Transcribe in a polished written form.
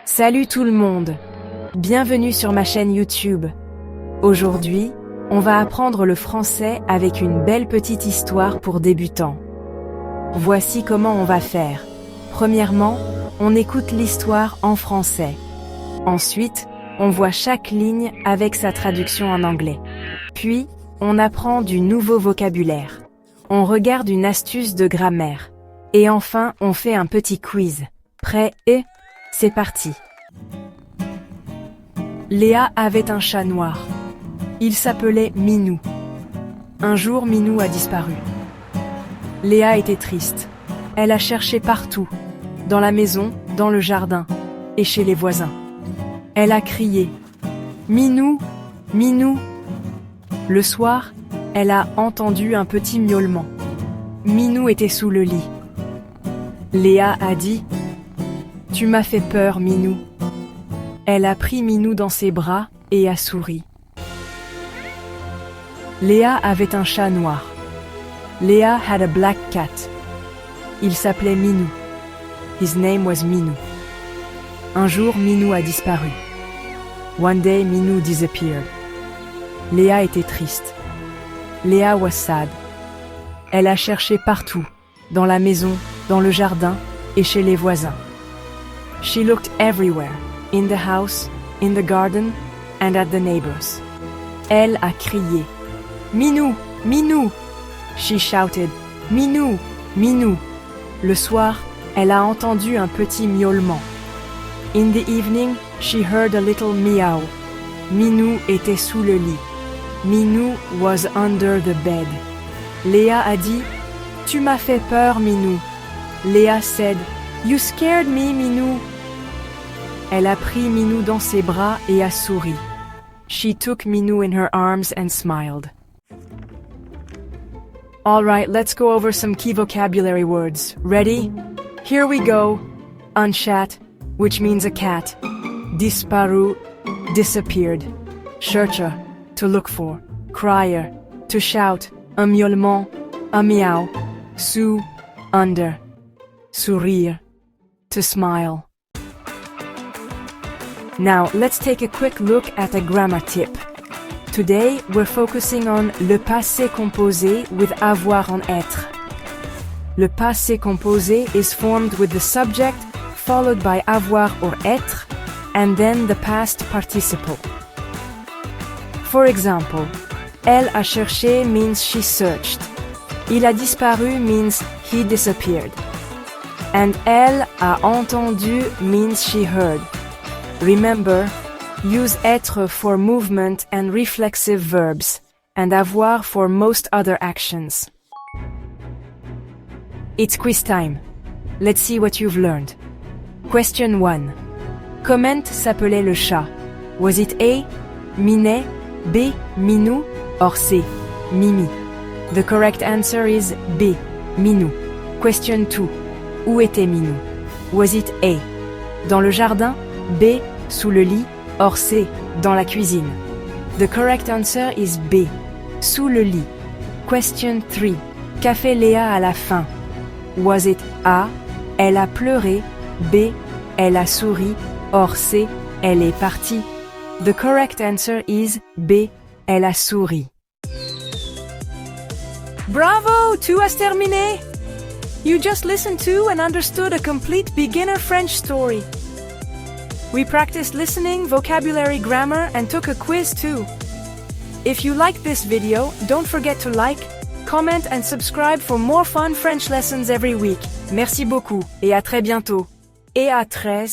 Salut tout le monde! Bienvenue sur ma chaîne YouTube. Aujourd'hui, on va apprendre le français avec une belle petite histoire pour débutants. Voici comment on va faire. Premièrement, on écoute l'histoire en français. Ensuite, on voit chaque ligne avec sa traduction en anglais. Puis, on apprend du nouveau vocabulaire. On regarde une astuce de grammaire. Et enfin, on fait un petit quiz. Prêt et... c'est parti. Léa avait un chat noir. Il s'appelait Minou. Un jour, Minou a disparu. Léa était triste. Elle a cherché partout, dans la maison, dans le jardin et chez les voisins. Elle a crié « Minou, Minou !» Le soir, elle a entendu un petit miaulement. Minou était sous le lit. Léa a dit « Tu m'as fait peur, Minou !» Elle a pris Minou dans ses bras et a souri. Léa avait un chat noir. Léa had a black cat. Il s'appelait Minou. His name was Minou. Un jour, Minou a disparu. One day, Minou disappeared. Léa était triste. Léa was sad. Elle a cherché partout, dans la maison, dans le jardin et chez les voisins. She looked everywhere, in the house, in the garden, and at the neighbors. Elle a crié « Minou, Minou !» She shouted « Minou, Minou !» Le soir, elle a entendu un petit miaulement. In the evening, she heard a little meow. Minou était sous le lit. Minou was under the bed. Léa a dit « Tu m'as fait peur, Minou !» Léa said « You scared me, Minou !» Elle a pris Minou dans ses bras et a souri. She took Minou in her arms and smiled. Alright, let's go over some key vocabulary words. Ready? Here we go. Unchat, which means a cat. Disparu, disappeared. Chercher, to look for. Crier, to shout. Un miaulement, a meow. Sous, under. Sourire, to smile. Now, let's take a quick look at a grammar tip. Today, we're focusing on le passé composé with avoir en être. Le passé composé is formed with the subject, followed by avoir or être, and then the past participle. For example, elle a cherché means she searched. Il a disparu means he disappeared. And elle a entendu means she heard. Remember, use être for movement and reflexive verbs, and avoir for most other actions. It's quiz time. Let's see what you've learned. Question 1. Comment s'appelait le chat? Was it A, Minet, B, Minou, or C, Mimi? The correct answer is B, Minou. Question 2. Où était Minou? Was it A, dans le jardin, B, sous le lit, or C, dans la cuisine? The correct answer is B, sous le lit. Question 3. Qu'a fait Léa à la fin? Was it A, elle a pleuré, B, elle a souri, or C, elle est partie? The correct answer is B, elle a souri. Bravo, tu as terminé! You just listened to and understood a complete beginner French story. We practiced listening, vocabulary, grammar, and took a quiz too. If you liked this video, don't forget to like, comment and subscribe for more fun French lessons every week. Merci beaucoup et à très bientôt. Et à très